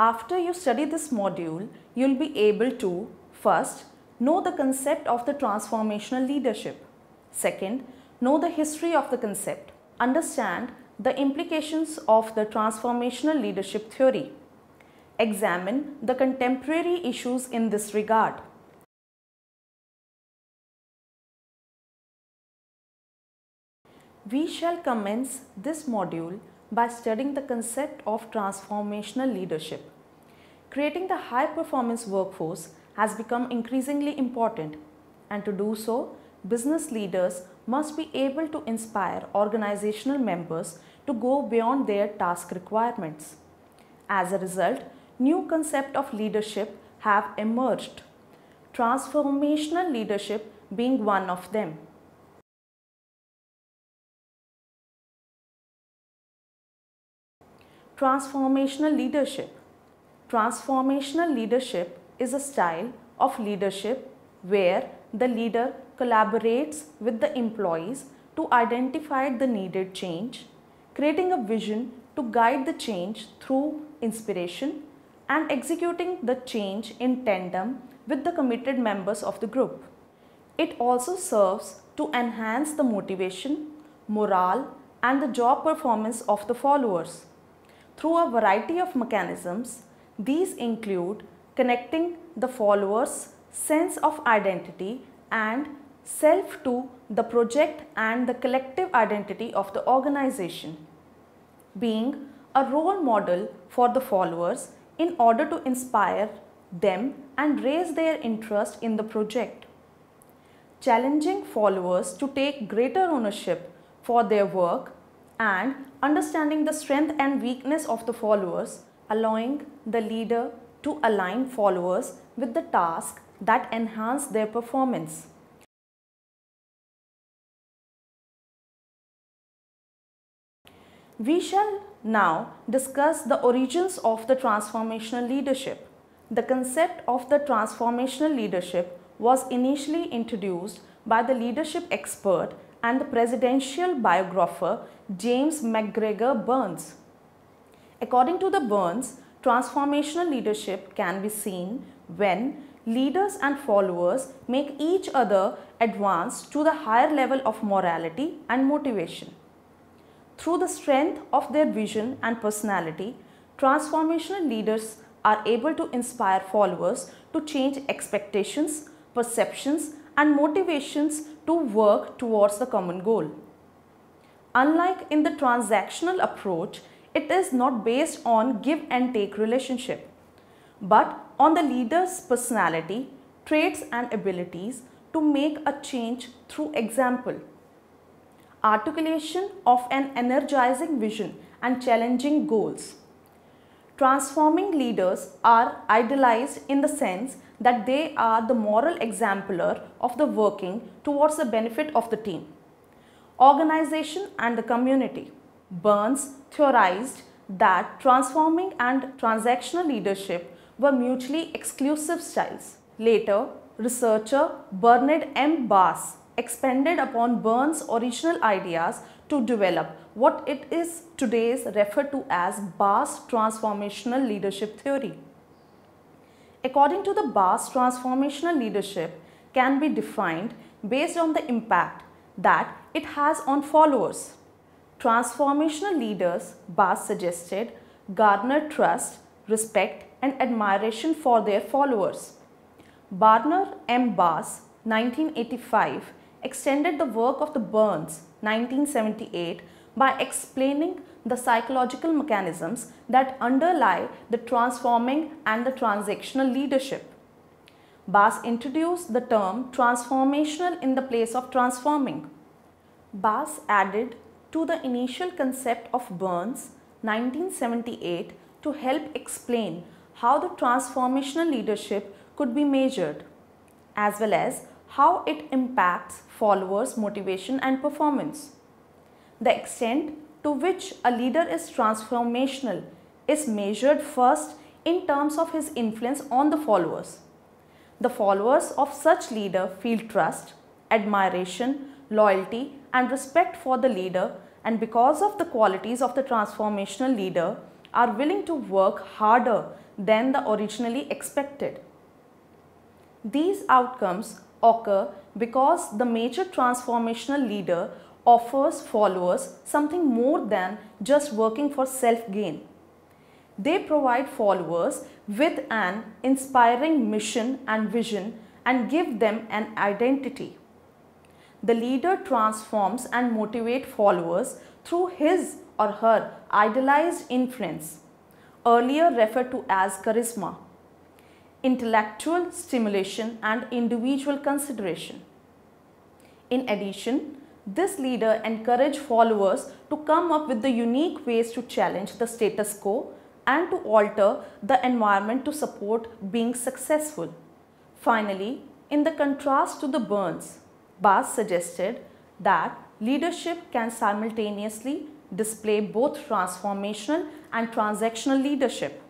After you study this module, you'll be able to first, know the concept of the transformational leadership. Second, know the history of the concept. Understand the implications of the transformational leadership theory. Examine the contemporary issues in this regard. We shall commence this module by studying the concept of transformational leadership. Creating the high-performance workforce has become increasingly important, and to do so, business leaders must be able to inspire organizational members to go beyond their task requirements. As a result, new concepts of leadership have emerged, transformational leadership being one of them. Transformational leadership. Transformational leadership is a style of leadership where the leader collaborates with the employees to identify the needed change, creating a vision to guide the change through inspiration, and executing the change in tandem with the committed members of the group. It also serves to enhance the motivation, morale, and the job performance of the followers. Through a variety of mechanisms, these include connecting the followers' sense of identity and self to the project and the collective identity of the organization, being a role model for the followers in order to inspire them and raise their interest in the project, challenging followers to take greater ownership for their work, and understanding the strength and weakness of the followers, allowing the leader to align followers with the tasks that enhance their performance. We shall now discuss the origins of the transformational leadership. The concept of the transformational leadership was initially introduced by the leadership expert and the presidential biographer James McGregor Burns. According to the Burns, transformational leadership can be seen when leaders and followers make each other advance to the higher level of morality and motivation. Through the strength of their vision and personality, transformational leaders are able to inspire followers to change expectations, perceptions, and motivations to work towards the common goal. Unlike in the transactional approach, it is not based on give and take relationship, but on the leader's personality, traits and abilities to make a change through example, articulation of an energizing vision and challenging goals. Transforming leaders are idealized in the sense that they are the moral exemplar of the working towards the benefit of the team, organization and the community. Burns theorized that transforming and transactional leadership were mutually exclusive styles. Later, researcher Bernard M. Bass expanded upon Burns' original ideas to develop what it is today referred to as Bass transformational leadership theory. According to the Bass, transformational leadership can be defined based on the impact that it has on followers. Transformational leaders, Bass suggested, garner trust, respect and admiration for their followers. Bernard M. Bass, 1985, extended the work of the Burns, 1978, by explaining the psychological mechanisms that underlie the transforming and the transactional leadership. Bass introduced the term transformational in the place of transforming. Bass added to the initial concept of Burns, 1978, to help explain how the transformational leadership could be measured, as well as how it impacts followers' motivation and performance. The extent to which a leader is transformational is measured first in terms of his influence on the followers. The followers of such leader feel trust, admiration, loyalty and respect for the leader, and because of the qualities of the transformational leader, are willing to work harder than the originally expected. These outcomes occur because the major transformational leader offers followers something more than just working for self-gain. They provide followers with an inspiring mission and vision and give them an identity. The leader transforms and motivates followers through his or her idealized influence, earlier referred to as charisma, intellectual stimulation and individual consideration. In addition, this leader encourages followers to come up with the unique ways to challenge the status quo and to alter the environment to support being successful. Finally, in the contrast to the Burns, Bass suggested that leadership can simultaneously display both transformational and transactional leadership.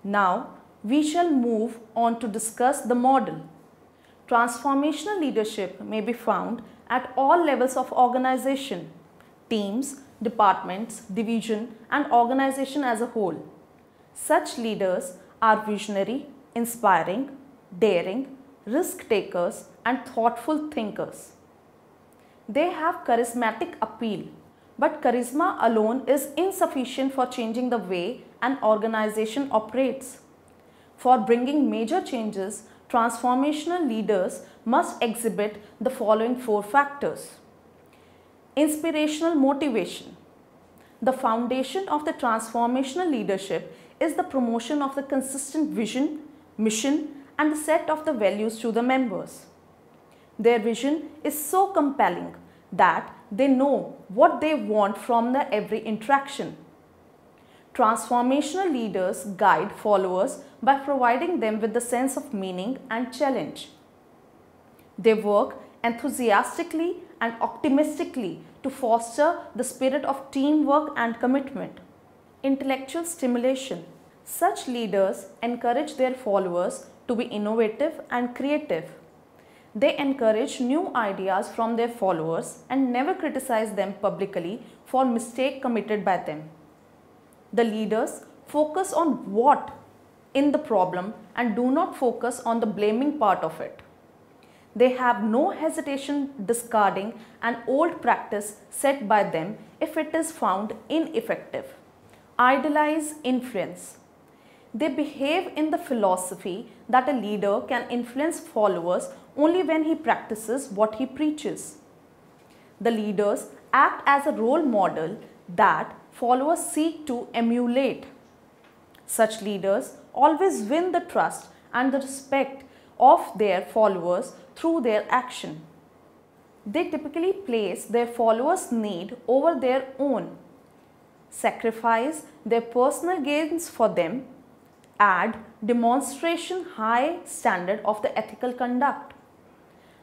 Now, we shall move on to discuss the model. Transformational leadership may be found at all levels of organization, teams, departments, division, and organization as a whole. Such leaders are visionary, inspiring, daring, risk takers, and thoughtful thinkers. They have charismatic appeal, but charisma alone is insufficient for changing the way an organization operates. For bringing major changes, transformational leaders must exhibit the following 4 factors. Inspirational motivation. The foundation of the transformational leadership is the promotion of the consistent vision, mission, and the set of the values to the members. Their vision is so compelling that they know what they want from every interaction. Transformational leaders guide followers by providing them with the sense of meaning and challenge. They work enthusiastically and optimistically to foster the spirit of teamwork and commitment. Intellectual stimulation. Such leaders encourage their followers to be innovative and creative. They encourage new ideas from their followers and never criticize them publicly for mistakes committed by them. The leaders focus on what in the problem and do not focus on the blaming part of it. They have no hesitation discarding an old practice set by them if it is found ineffective. Idealized influence. They behave in the philosophy that a leader can influence followers only when he practices what he preaches. The leaders act as a role model that followers seek to emulate. Such leaders always win the trust and the respect of their followers through their action. They typically place their followers' need over their own, sacrifice their personal gains for them, add demonstration high standard of the ethical conduct.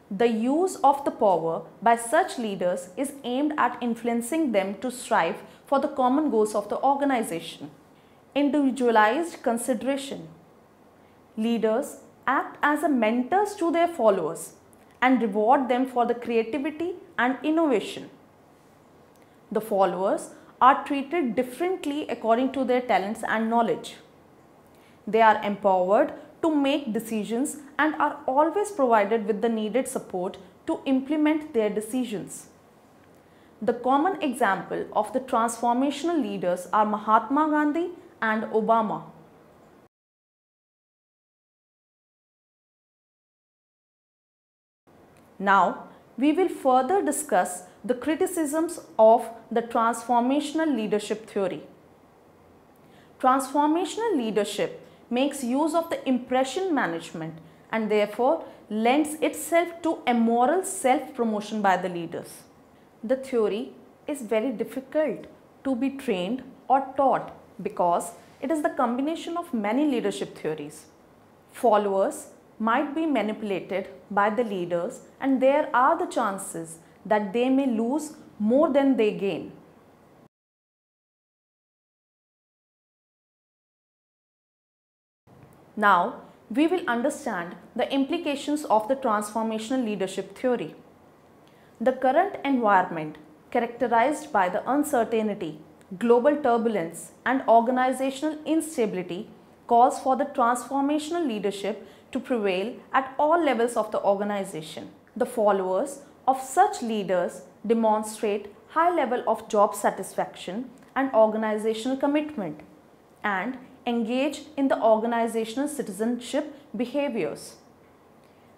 The use of the power by such leaders is aimed at influencing them to strive for the common goals of the organization. Individualized consideration. Leaders act as a mentors to their followers and reward them for the creativity and innovation. The followers are treated differently according to their talents and knowledge. They are empowered to make decisions and are always provided with the needed support to implement their decisions. The common example of the transformational leaders are Mahatma Gandhi and Obama. Now, we will further discuss the criticisms of the transformational leadership theory. Transformational leadership makes use of the impression management and therefore lends itself to immoral self-promotion by the leaders. The theory is very difficult to be trained or taught because it is the combination of many leadership theories. Followers might be manipulated by the leaders and there are the chances that they may lose more than they gain. Now, we will understand the implications of the transformational leadership theory. The current environment, characterized by the uncertainty, global turbulence, and organizational instability, calls for the transformational leadership to prevail at all levels of the organization. The followers of such leaders demonstrate high level of job satisfaction and organizational commitment and engage in the organizational citizenship behaviors.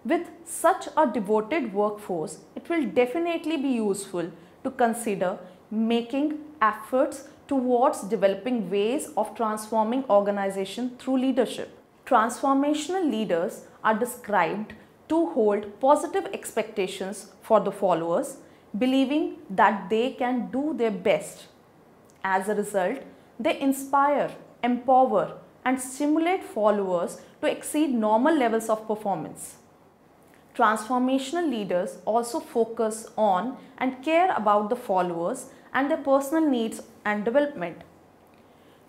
With such a devoted workforce, it will definitely be useful to consider making efforts towards developing ways of transforming organization through leadership. Transformational leaders are described to hold positive expectations for the followers, believing that they can do their best. As a result, they inspire, empower, and stimulate followers to exceed normal levels of performance. Transformational leaders also focus on and care about the followers and their personal needs and development.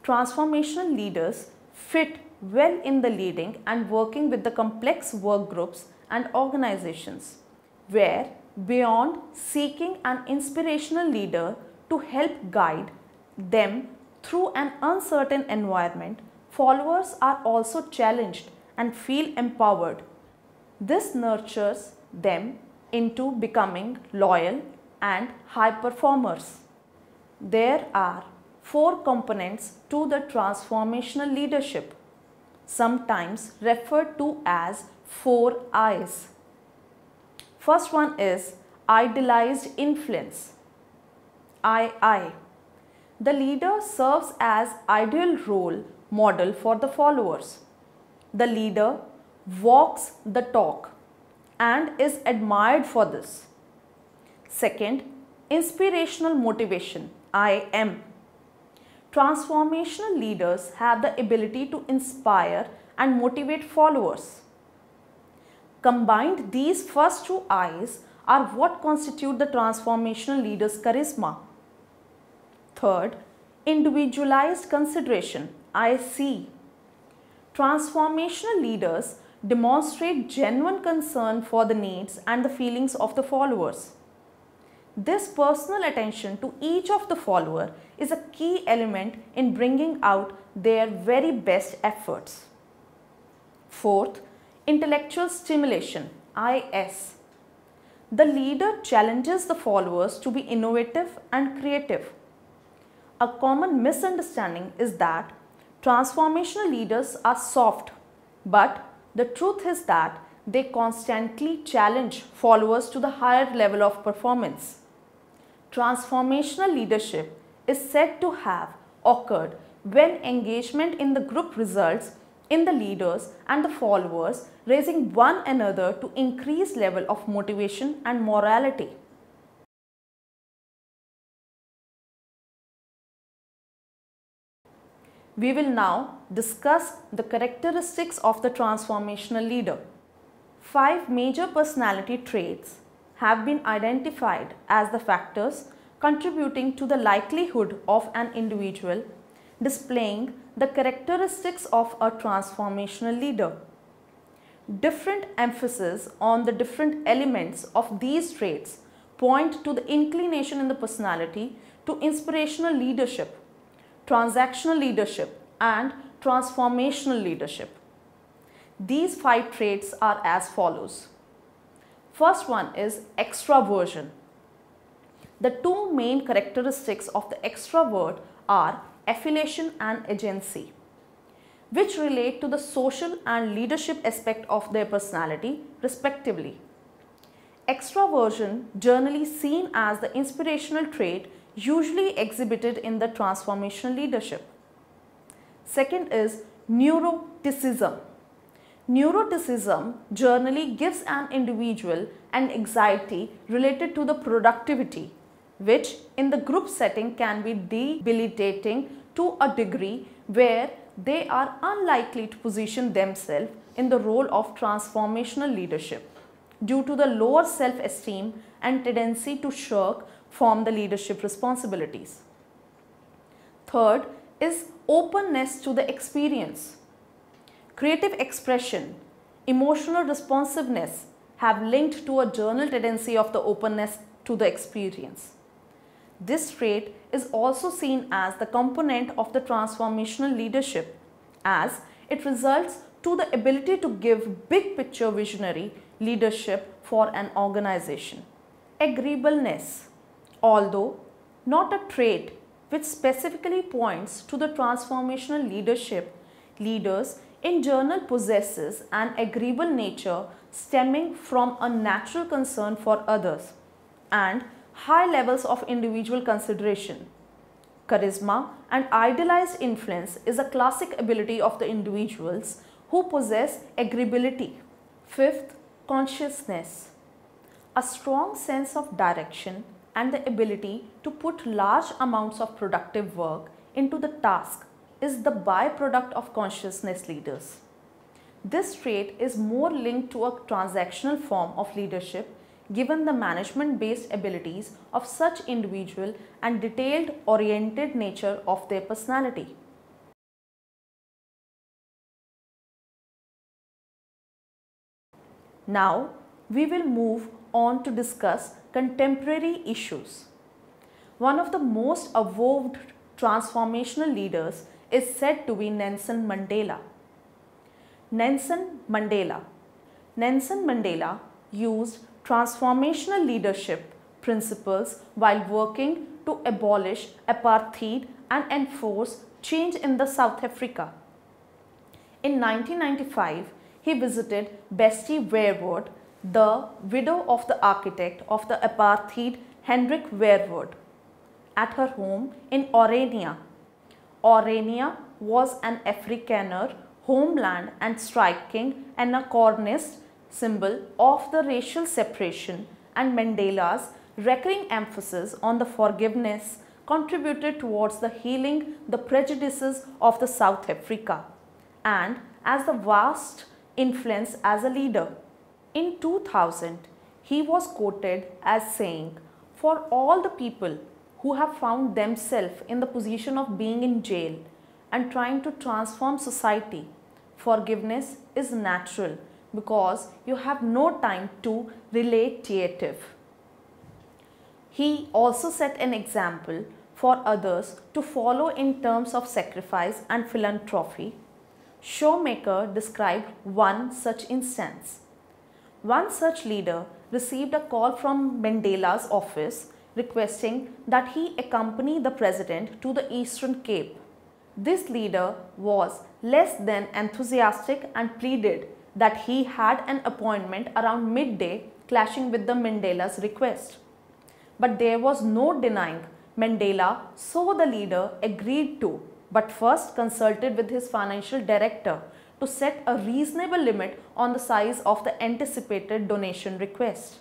Transformational leaders fit well in the leading and working with the complex work groups and organizations, where beyond seeking an inspirational leader to help guide them through an uncertain environment, followers are also challenged and feel empowered. This nurtures them into becoming loyal and high performers. There are 4 components to the transformational leadership, sometimes referred to as 4 I's. First one is Idealized Influence, II. The leader serves as ideal role model for the followers. The leader walks the talk and is admired for this. Second, Inspirational Motivation, IM. Transformational leaders have the ability to inspire and motivate followers. Combined, these first 2 I's are what constitute the transformational leader's charisma. Third, Individualized Consideration, IC. Transformational leaders demonstrate genuine concern for the needs and the feelings of the followers. This personal attention to each of the follower is a key element in bringing out their very best efforts. Fourth, Intellectual Stimulation, IS. The leader challenges the followers to be innovative and creative. A common misunderstanding is that transformational leaders are soft, but the truth is that they constantly challenge followers to the higher level of performance. Transformational leadership is said to have occurred when engagement in the group results in the leaders and the followers raising one another to increased level of motivation and morality. We will now discuss the characteristics of the transformational leader. 5 major personality traits have been identified as the factors contributing to the likelihood of an individual displaying the characteristics of a transformational leader. Different emphasis on the different elements of these traits point to the inclination in the personality to inspirational leadership, transactional leadership, and transformational leadership. These 5 traits are as follows. First one is extraversion. The 2 main characteristics of the extrovert are affiliation and agency, which relate to the social and leadership aspect of their personality respectively. Extraversion, generally seen as the inspirational trait, usually exhibited in the transformational leadership. Second is neuroticism. Neuroticism generally gives an individual an anxiety related to the productivity, which in the group setting can be debilitating to a degree where they are unlikely to position themselves in the role of transformational leadership due to the lower self-esteem and tendency to shirk from the leadership responsibilities. Third is openness to the experience. Creative expression, emotional responsiveness have linked to a general tendency of the openness to the experience. This trait is also seen as the component of the transformational leadership, as it results to the ability to give big picture visionary leadership for an organization. Agreeableness, although not a trait which specifically points to the transformational leadership, leaders in general possesses an agreeable nature stemming from a natural concern for others and high levels of individual consideration. Charisma and idealized influence is a classic ability of the individuals who possess agreeability. Fifth, consciousness. A strong sense of direction and the ability to put large amounts of productive work into the task is the byproduct of consciousness leaders. This trait is more linked to a transactional form of leadership given the management-based abilities of such individual and detailed-oriented nature of their personality. Now, we will move on to discuss contemporary issues. One of the most evolved transformational leaders is said to be Nelson Mandela. Nelson Mandela used transformational leadership principles while working to abolish apartheid and enforce change in the South Africa. In 1995, he visited Bestie Verwoerd, the widow of the architect of the apartheid Hendrik Verwoerd, at her home in Orania. Orania was an Afrikaner homeland and striking anachronist symbol of the racial separation, and Mandela's recurring emphasis on the forgiveness contributed towards the healing the prejudices of the South Africa and as the vast influence as a leader. In 2000, he was quoted as saying, "For all the people who have found themselves in the position of being in jail and trying to transform society, forgiveness is natural because you have no time to relative." He also set an example for others to follow in terms of sacrifice and philanthropy. Showmaker described one such instance. One such leader received a call from Mandela's office requesting that he accompany the president to the Eastern Cape. This leader was less than enthusiastic and pleaded that he had an appointment around midday clashing with the Mandela's request. But there was no denying Mandela, so the leader agreed to, but first consulted with his financial director to set a reasonable limit on the size of the anticipated donation request.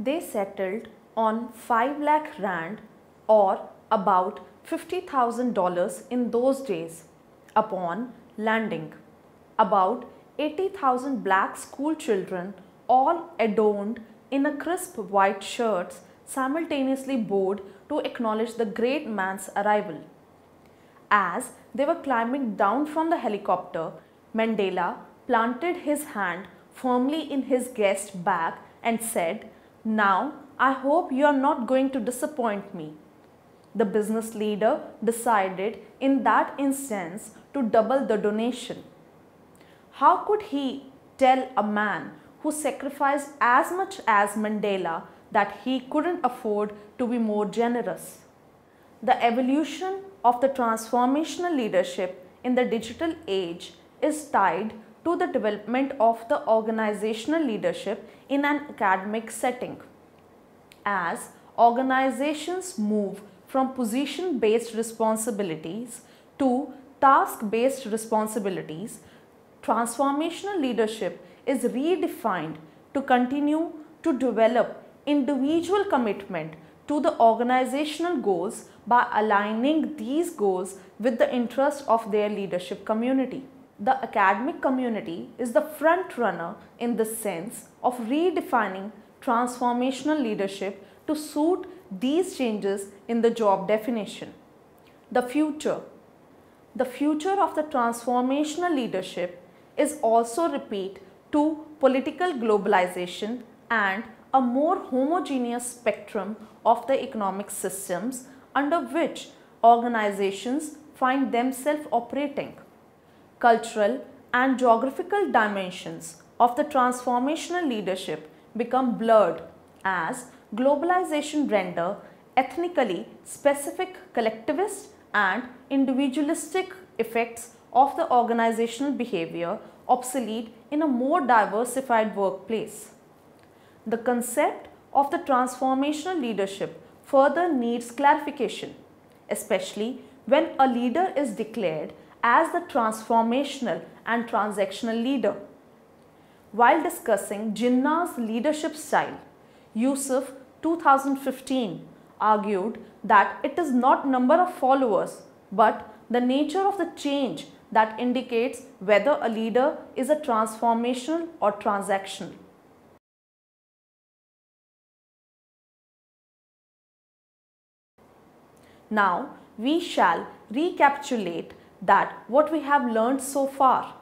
They settled on 5 lakh rand or about $50,000 in those days. Upon landing, about 80,000 black school children, all adorned in a crisp white shirts, simultaneously bowed to acknowledge the great man's arrival. As they were climbing down from the helicopter, Mandela planted his hand firmly in his guest's bag and said, "Now I hope you are not going to disappoint me." The business leader decided in that instance to double the donation. How could he tell a man who sacrificed as much as Mandela that he couldn't afford to be more generous? The evolution of the transformational leadership in the digital age is tied to the development of the organizational leadership in an academic setting. As organizations move from position-based responsibilities to task-based responsibilities, transformational leadership is redefined to continue to develop individual commitment to the organizational goals by aligning these goals with the interests of their leadership community. The academic community is the front runner in the sense of redefining transformational leadership to suit these changes in the job definition. The future. The future of the transformational leadership is also repeat to political globalization and a more homogeneous spectrum of the economic systems under which organizations find themselves operating. Cultural and geographical dimensions of the transformational leadership become blurred as globalization render ethnically specific collectivist and individualistic effects of the organizational behavior obsolete in a more diversified workplace. The concept of the transformational leadership further needs clarification, especially when a leader is declared as the transformational and transactional leader. While discussing Jinnah's leadership style, Yusuf 2015 argued that it is not number of followers but the nature of the change that indicates whether a leader is a transformational or transactional. Now we shall recapitulate that what we have learned so far.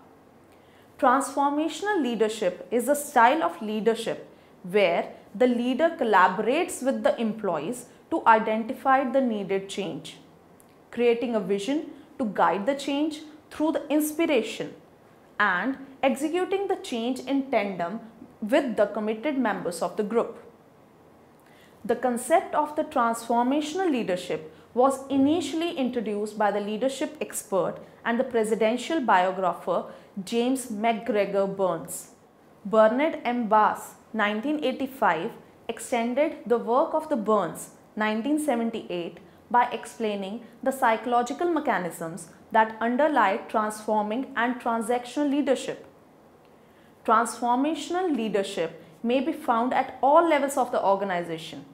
Transformational leadership is a style of leadership where the leader collaborates with the employees to identify the needed change, creating a vision to guide the change through the inspiration, and executing the change in tandem with the committed members of the group. The concept of the transformational leadership was initially introduced by the leadership expert and the presidential biographer James McGregor Burns. Bernard M. Bass, 1985, extended the work of the Burns, 1978, by explaining the psychological mechanisms that underlie transforming and transactional leadership. Transformational leadership may be found at all levels of the organization,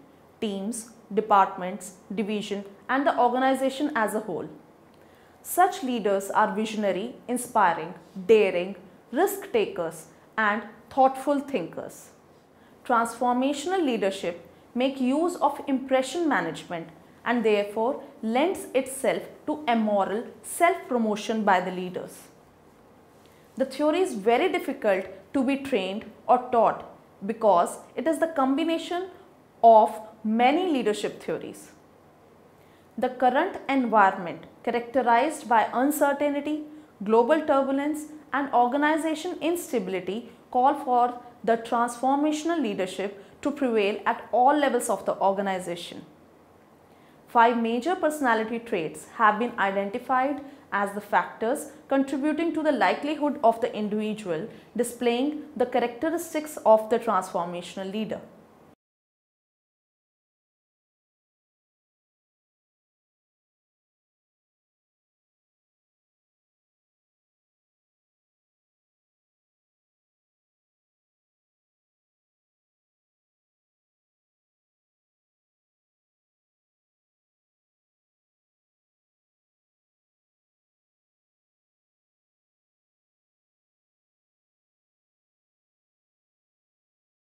teams, departments, division, and the organization as a whole. Such leaders are visionary, inspiring, daring, risk takers, and thoughtful thinkers. Transformational leadership makes use of impression management and therefore lends itself to amoral self-promotion by the leaders. The theory is very difficult to be trained or taught because it is the combination of many leadership theories. The current environment, characterized by uncertainty, global turbulence, and organization instability, call for the transformational leadership to prevail at all levels of the organization. 5 major personality traits have been identified as the factors contributing to the likelihood of the individual displaying the characteristics of the transformational leader.